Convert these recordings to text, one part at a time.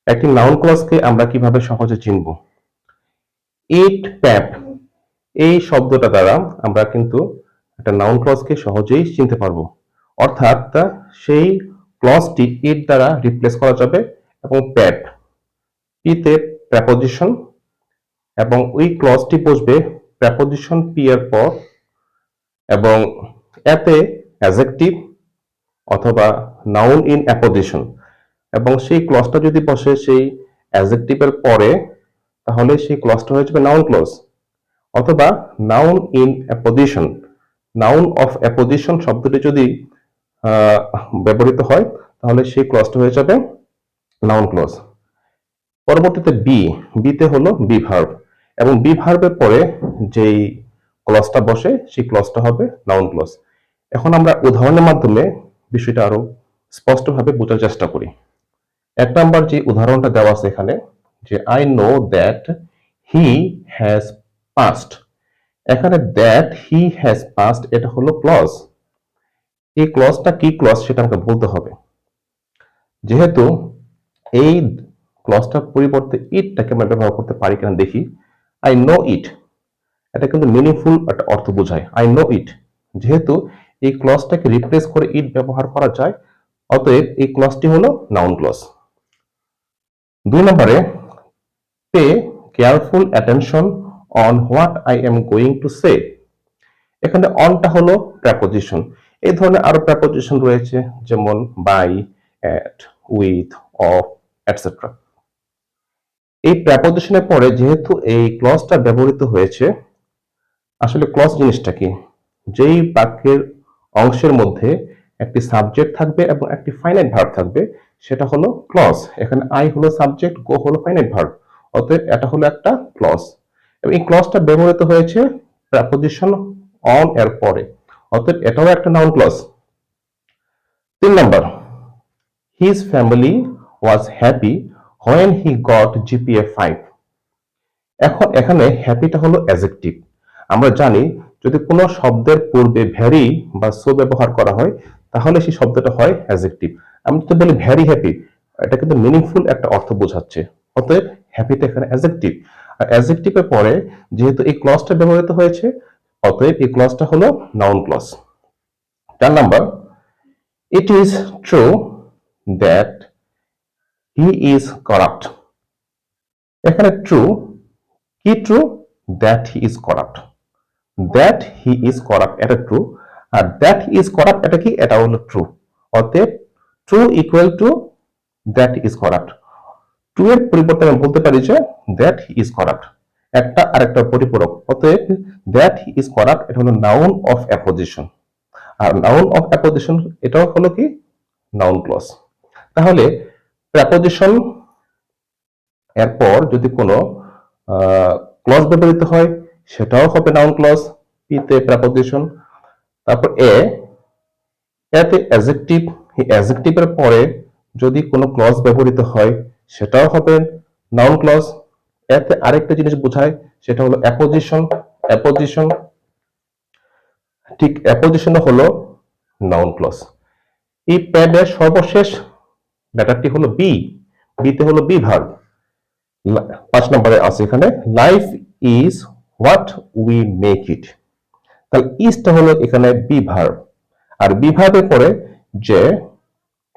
একটি নাউন ক্লজকে আমরা কিভাবে সহজে চিনব? ইট, প্যাপ এই শব্দটা দ্বারা আমরা কিন্তু একটা নাউন ক্লজকে সহজেই চিনতে পারবো। অর্থাৎ সেই ক্লজটি ইট দ্বারা রিপ্লেস করা যাবে এবং প্যাপ পিতে প্রেপোজিশন এবং ওই ক্লজটি বসবে প্রেপোজিশন পি এর পর এবং এতে অ্যাডজেক্টিভ অথবা নাউন ইন অ্যাপোজিশন এবং সেই ক্লজটা যদি বসে সেই অ্যাডজেক্টিভের পরে তাহলে সেই ক্লজটা হয়ে যাবে নাউন ক্লজ অথবা noun in apposition noun of apposition শব্দটি যদি ব্যবহৃত হয় তাহলে সেই ক্লজটা হয়ে যাবে নাউন ক্লজ। পরবর্তীতে বিতে হলো বি ভার্ব এবং বি ভার্বের পরে যেই ক্লজটা বসে সেই ক্লজটা হবে নাউন ক্লজ। এখন আমরা উদাহরণের মাধ্যমে বিষয়টা আরো স্পষ্টভাবে বোঝার চেষ্টা করি। ১ নাম্বার যে উদাহরণটা দেওয়া আছে এখানে যে I know that he has past. এখানে দ্যাট হি হ্যাজ পাস্ট এটা হলো ক্লজ। এই ক্লজটা কি ক্লজ সেটা আমাকে বলতে হবে। যেহেতু এই ক্লজটার পরিবর্তে ইটটাকে আমরা ব্যবহার করতে পারি কিনা দেখি। আই নো ইট এটা কিন্তু মিনিংফুল একটা অর্থ বোঝায়। আই নো ইট যেহেতু এই ক্লজটাকে রিপ্লেস করে ইট ব্যবহার করা যায় অতএব এই ক্লজটি হলো নাউন ক্লজ। ২ নম্বরে pay careful attention on what I am going to say. এখানে অনটা হলো প্রেপোজিশন। এই ধরনের আরো প্রেপোজিশন রয়েছে যেমন by, at, with, of etcetera. এই প্রেপোজিশনের পরে যেহেতু এই ক্লজটা ব্যবহৃত হয়েছে আসলে ক্লজ জিনিসটা কি? যেই বাক্যের অংশের মধ্যে একটি সাবজেক্ট থাকবে এবং একটি ফাইনাইট ভার্ব থাকবে সেটা হলো ক্লজ। এখানে আই হলো সাবজেক্ট, গো হলো ফাইনাইট ভার্ব। অতএব এটা হলো একটা ক্লজ এবং এই ক্লজটা ব্যবহৃত হয়েছে প্রেপোজিশন অন এর পরে। অতএব এটাও একটা noun clause. ৩ number his family was happy when he got GPA 5। এখন এখানে হ্যাপিটা হলো অ্যাডজেক্টিভ। আমরা জানি যদি কোনো শব্দের পূর্বে ভেরি বা সো ব্যবহার করা হয় তাহলে সেই শব্দটা হয় অ্যাডজেক্টিভ। আমি যদি বলি ভেরি হ্যাপি এটা কিন্তু মিনিংফুল একটা অর্থ বোঝাচ্ছে। অতএব হ্যাপিটা এখানে অ্যাডজেক্টিভ। আর অ্যাডজেক্টিভের পরে যেহেতু এই ক্লজটা ব্যবহৃত হয়েছে অতএব এই ক্লজটা হলো noun clause. ৪ number it is true that he is corrupt. এখানে ট্রু কি true? That he is corrupt. That he is corrupt এটা ট্রু আর দ্যাট হি ইজ করাপ্ট এটা কি? এটা হলো ট্রু। অতএব true equal to that is corrupt. True এর পরিবর্তে আমি বলতে পারি যে দ্যাট হি ইজ করাপ্ট। একটা আরেকটা পরিপূরক। অতএব দ্যাট হি ইজ করাপ্ট এটা হলো নাউন অফ অ্যাপোজিশন আর নাউন অফ অ্যাপোজিশন এটাও হলো কি? Noun clause. তাহলে প্রেপোজিশন এরপর যদি কোনো ক্লজ ব্যবহৃত হয় সেটাও হবে নাউন ক্লজ। পিতে প্রেপোজিশন তারপর এতে অ্যাডজেক্টিভ এই অ্যাডজেক্টিভের পরে যদি কোনো ক্লজ ব্যবহৃত হয় সেটাও হবে নাউন ক্লজ। এতে আরেকটা জিনিস বোঝায় সেটা হলো অ্যাপোজিশন। অ্যাপোজিশন ঠিক অ্যাপোজিশন হলো নাউন ক্লজ। এই প্যাডের সর্বশেষ লেটারটি হলো বিতে হলো বি ভার্ব। ৫ নম্বরে আছে এখানে life is what we make it. তাহলে ইজটা হলো এখানে বি ভার্ব আর বি ভার্বের পরে যে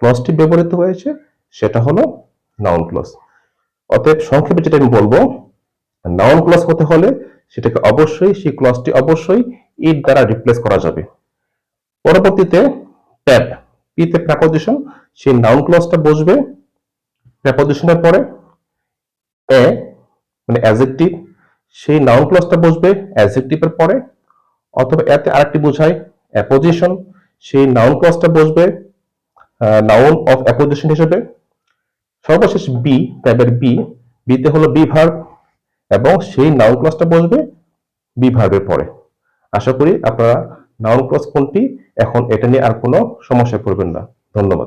ক্লজটি ব্যবহৃত হয়েছে সেটা হলো নাউন ক্লজ। অতএব সংক্ষেপে যেটা আমি বলবো নাউন ক্লজ হতে হলে সেটাকে অবশ্যই সেই ক্লজটি অবশ্যই ইট দ্বারা রিপ্লেস করা যাবে। পরবর্তীতে প্যাপ পিতে প্রেপোজিশন সেই নাউন ক্লজটা বসবে প্রেপোজিশনের পরে এ মানে অ্যাডজেক্টিভ সেই নাউন ক্লজটা বসবে অ্যাডজেক্টিভের পরে অথবা এতে আরেকটি বোঝায় অ্যাপোজিশন সেই নাউন ক্লজটা বসবে নাউন অফ অ্যাপোজিশন হিসেবে। সর্বশেষ প্যাবের বিতে হলো বি ভার্ব এবং সেই নাউন ক্লজটা বসবে বি ভার্বের পরে। আশা করি আপনারা নাউন ক্লজ কোনটি এখন এটা নিয়ে আর কোনো সমস্যায় পড়বেন না। ধন্যবাদ।